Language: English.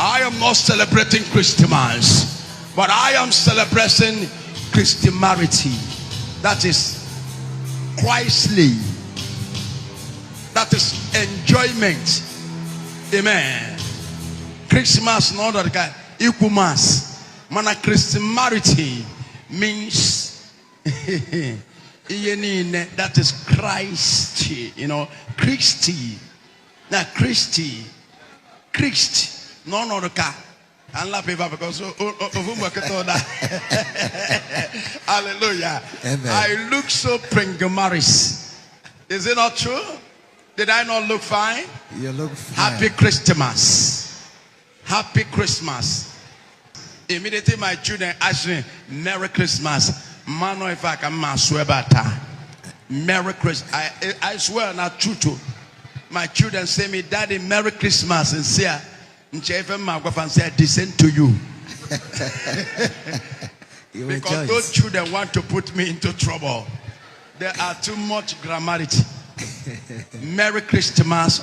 I am not celebrating Christmas, but I am celebrating Christianity. That is Christly. That is enjoyment. Amen. Christmas, not that guy. Equals. Mana Christianity means that is Christ. You know, Christy. Now Christy. Christ. No, no, the car. And laugh because hallelujah. Amen. I look so pringamaris. Is it not true? Did I not look fine? You look fine. Happy Christmas. Happy Christmas. Immediately my children asked me, Merry Christmas. Mano, if I can swear bata. Merry Christmas. I swear not true to. My children say me, Daddy, Merry Christmas. And say, I descend to you. Because those children want to put me into trouble. There are too much grammarity. Merry Christmas.